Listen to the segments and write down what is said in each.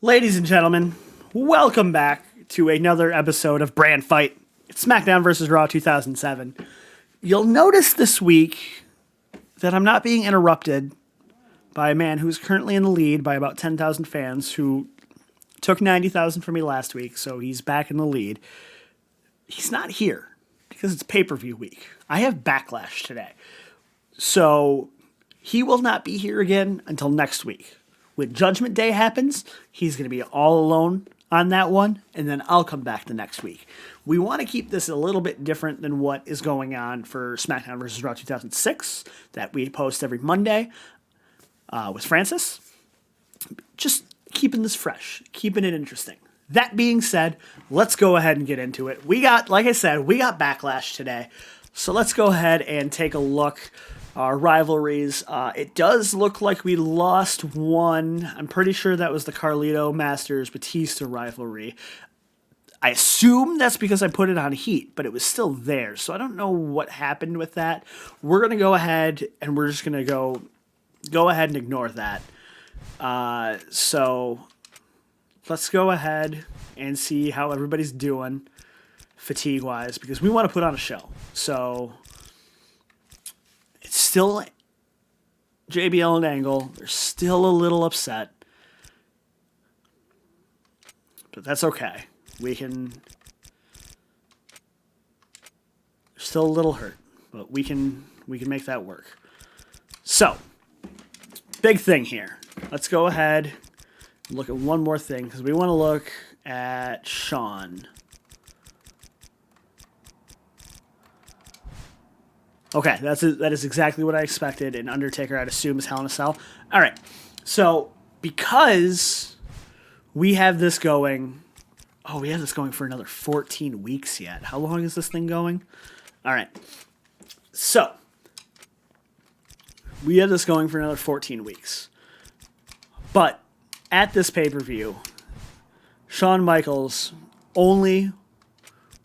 Ladies and gentlemen, welcome back to another episode of Brand Fight. It's SmackDown vs. Raw 2007. You'll notice this week that I'm not being interrupted by a man who's currently in the lead by about 10,000 fans who took 90,000 from me last week, so he's back in the lead. He's not here because it's pay-per-view week. I have Backlash today. So he will not be here again until next week. When Judgment Day happens, he's going to be all alone on that one, and then I'll come back the next week. We want to keep this a little bit different than what is going on for SmackDown vs. Raw 2006 that we post every Monday with Francis. Just keeping this fresh, keeping it interesting. That being said, let's go ahead and get into it. Like I said, we got Backlash today. So let's go ahead and take a look. Our rivalries. It does look like we lost one. I'm pretty sure that was the Carlito Masters Batista rivalry. I assume that's because I put it on Heat, but it was still there. So I don't know what happened with that. We're going to go ahead and we're just going to go ahead and ignore that. So let's go ahead and see how everybody's doing fatigue-wise because we want to put on a show. So it's still JBL and Angle. They're still a little upset. But that's okay. They're still a little hurt. But we can make that work. So, big thing here. Let's go ahead and look at one more thing because we want to look at Shawn. Okay, that is exactly what I expected. An Undertaker, I'd assume, is Hell in a Cell. All right, so because we have this going... Oh, we have this going for another 14 weeks yet. How long is this thing going? All right, so we have this going for another 14 weeks. But at this pay-per-view, Shawn Michaels only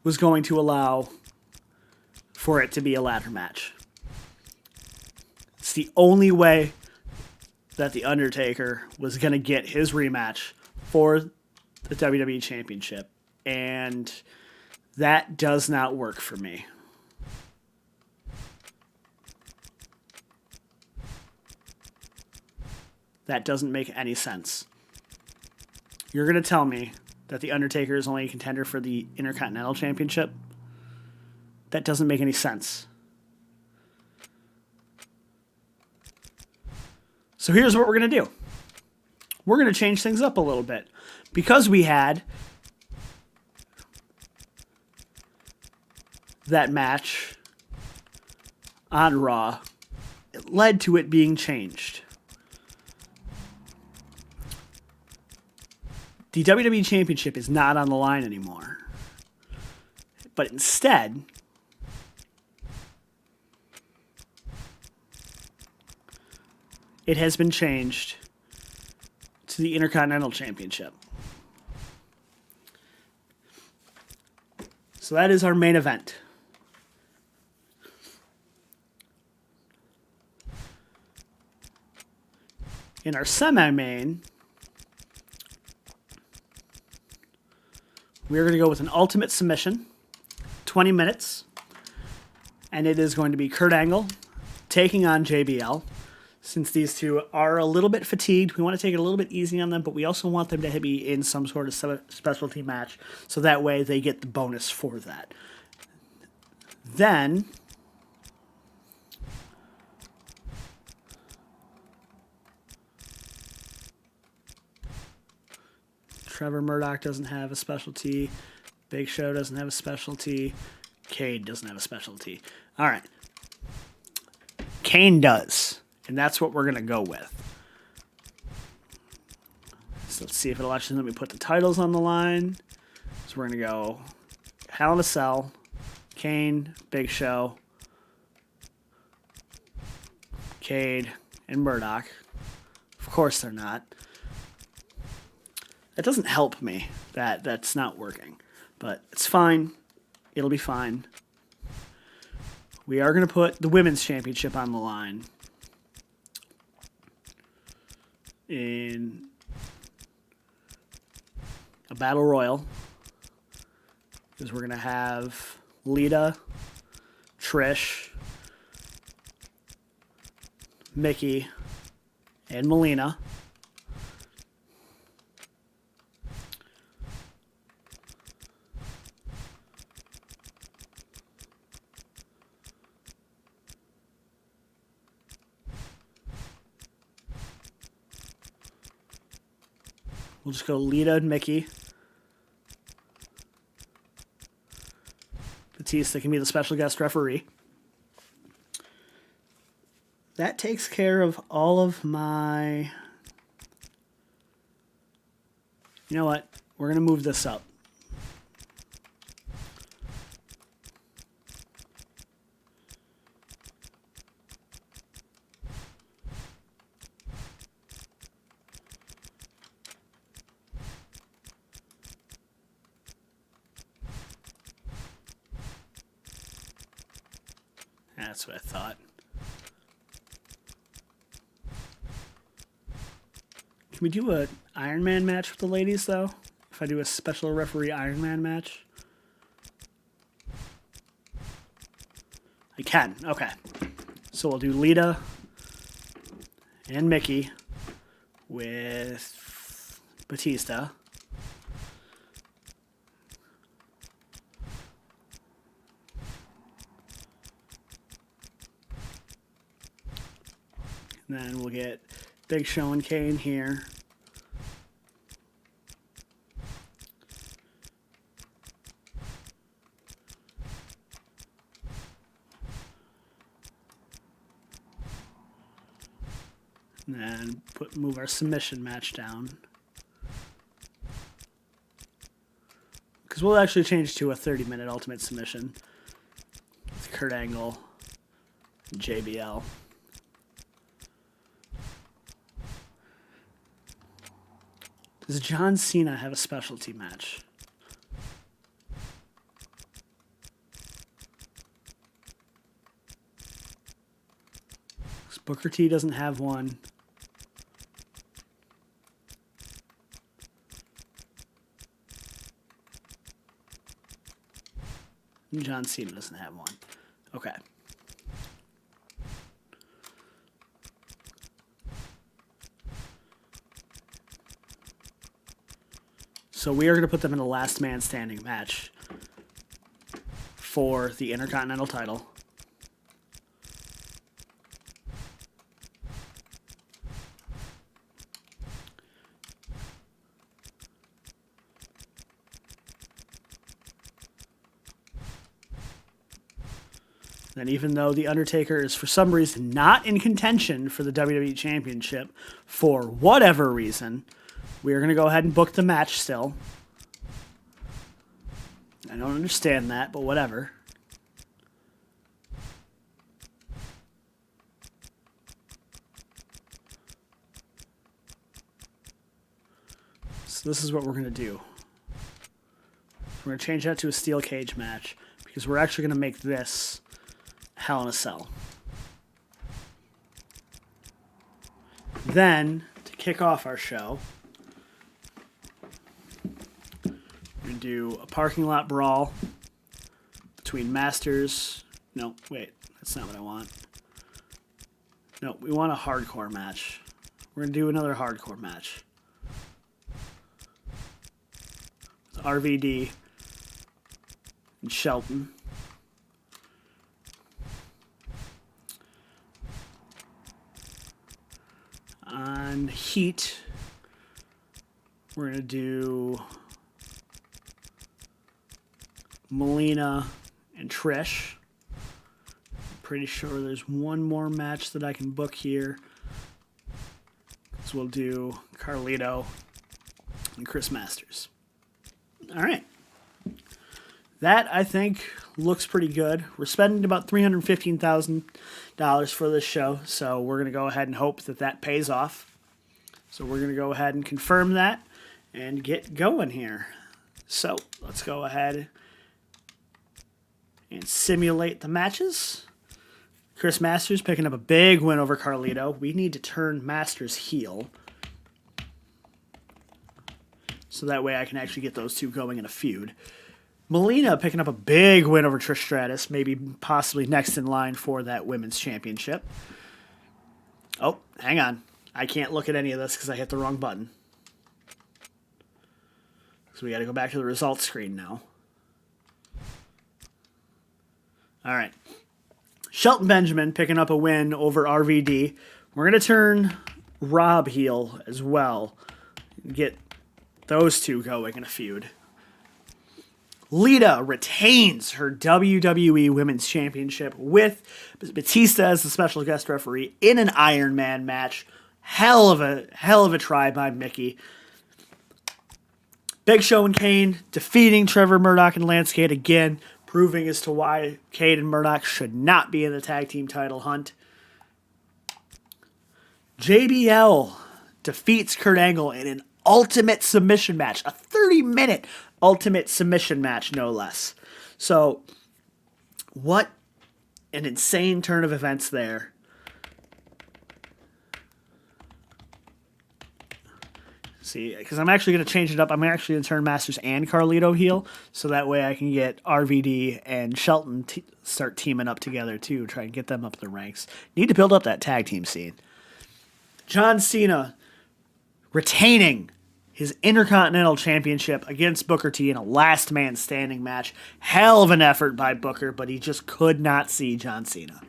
was going to allow for it to be a ladder match. It's the only way that The Undertaker was going to get his rematch for the WWE Championship, and that does not work for me. That doesn't make any sense. You're going to tell me that The Undertaker is only a contender for the Intercontinental Championship? That doesn't make any sense. So here's what we're going to do. We're going to change things up a little bit. Because we had that match on Raw, it led to it being changed. The WWE Championship is not on the line anymore. But instead, it has been changed to the Intercontinental Championship. So that is our main event. In our semi-main, we're going to go with an ultimate submission, 20 minutes, and it is going to be Kurt Angle taking on JBL. Since these two are a little bit fatigued, we want to take it a little bit easy on them, but we also want them to be in some sort of specialty match, so that way they get the bonus for that. Then, Trevor Murdoch doesn't have a specialty. Big Show doesn't have a specialty. Cade doesn't have a specialty. All right. Kane does. And that's what we're going to go with. So let's see if it'll actually let me put the titles on the line. So we're going to go Hell in a Cell, Kane, Big Show, Cade, and Murdoch. Of course they're not. That doesn't help me that that's not working. But it's fine. It'll be fine. We are going to put the Women's Championship on the line. In a battle royal. Because we're going to have Lita, Trish, Mickey, and Melina. We'll just go Lita and Mickey. Batista can be the special guest referee. That takes care of all of my... You know what? We're going to move this up. That's what I thought. Can we do an Iron Man match with the ladies, though? If I do a special referee Iron Man match? I can. Okay. So we'll do Lita and Mickey with Batista. And then we'll get Big Show and Kane here. And then move our submission match down. Because we'll actually change to a 30-minute Ultimate Submission. With Kurt Angle and JBL. Does John Cena have a specialty match? Booker T doesn't have one. And John Cena doesn't have one. Okay. So we are going to put them in a last man standing match for the Intercontinental title. And even though The Undertaker is for some reason not in contention for the WWE Championship, for whatever reason, we are going to go ahead and book the match still. I don't understand that, but whatever. So this is what we're going to do. We're going to change that to a steel cage match because we're actually going to make this Hell in a Cell. Then, to kick off our show, we're going to do a parking lot brawl between Masters. No, wait, that's not what I want. No, we want a hardcore match. We're going to do another hardcore match. With RVD and Shelton. On Heat, we're going to do Melina and Trish. I'm pretty sure there's one more match that I can book here. So we'll do Carlito and Chris Masters. All right. That, I think, looks pretty good. We're spending about $315,000 for this show, so we're going to go ahead and hope that that pays off. So we're going to go ahead and confirm that and get going here. So let's go ahead and simulate the matches. Chris Masters picking up a big win over Carlito. We need to turn Masters heel. so that way I can actually get those two going in a feud. Melina picking up a big win over Trish Stratus, maybe possibly next in line for that women's championship. Oh, hang on. I can't look at any of this because I hit the wrong button. So we got to go back to the results screen now. All right. Shelton Benjamin picking up a win over RVD. We're going to turn Rob heel as well. Get those two going in a feud. Lita retains her WWE Women's Championship with Batista as the special guest referee in an Iron Man match. Hell of a try by Mickey. Big Show and Kane defeating Trevor Murdoch and Lance Cade again, proving as to why Cade and Murdoch should not be in the tag team title hunt. JBL defeats Kurt Angle in an ultimate submission match, a 30-minute ultimate submission match, no less. So, what an insane turn of events there. See, because I'm actually going to change it up. I'm actually going to turn Masters and Carlito heel, so that way I can get RVD and Shelton start teaming up together too, try and get them up the ranks. Need to build up that tag team scene. John Cena retaining his Intercontinental Championship against Booker T in a last man standing match. Hell of an effort by Booker, but he just could not see John Cena.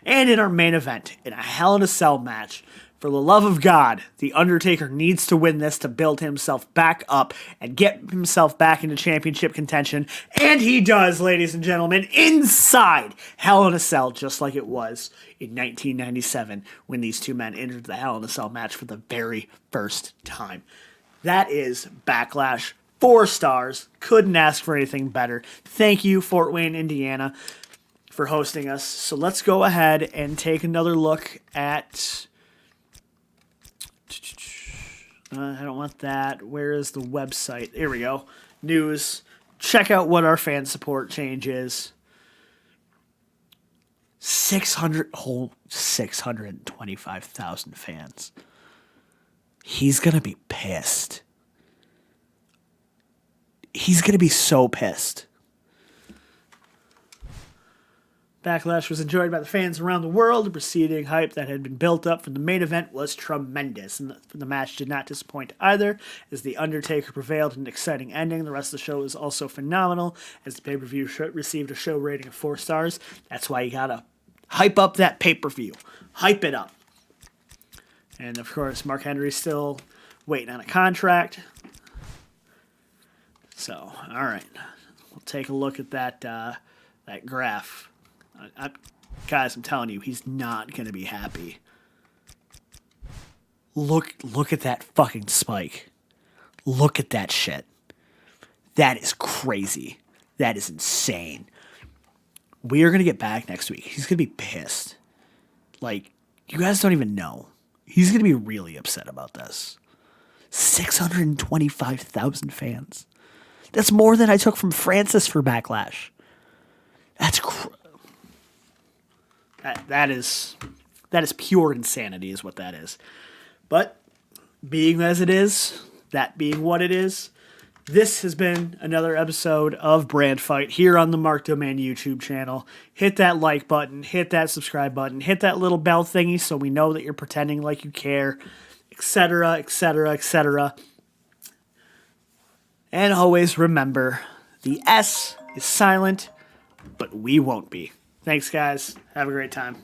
And in our main event, in a Hell in a Cell match, for the love of God, The Undertaker needs to win this to build himself back up and get himself back into championship contention. And he does, ladies and gentlemen, inside Hell in a Cell, just like it was in 1997 when these two men entered the Hell in a Cell match for the very first time. That is Backlash. 4 stars. Couldn't ask for anything better. Thank you, Fort Wayne, Indiana, for hosting us. So let's go ahead and take another look at... I don't want that. Where is the website? Here we go. News. Check out what our fan support change is. 625,000 fans. He's going to be pissed. He's going to be so pissed. Backlash was enjoyed by the fans around the world. The preceding hype that had been built up for the main event was tremendous, and the match did not disappoint either, as The Undertaker prevailed in an exciting ending. The rest of the show was also phenomenal, as the pay-per-view received a show rating of 4 stars. That's why you gotta hype up that pay-per-view. Hype it up. And, of course, Mark Henry's still waiting on a contract. So, all right. We'll take a look at that graph. Guys, I'm telling you, he's not going to be happy. Look at that fucking spike. Look at that shit. That is crazy. That is insane. We are going to get back next week. He's going to be pissed. Like, you guys don't even know. He's going to be really upset about this. 625,000 fans. That's more than I took from Francis for Backlash. That's that is pure insanity is what that is. But being as it is, that being what it is, this has been another episode of Brand Fight here on the Mark Domain YouTube channel. Hit that like button, hit that subscribe button, hit that little bell thingy so we know that you're pretending like you care, etc., etc., etc. And always remember, the S is silent, but we won't be. Thanks, guys. Have a great time.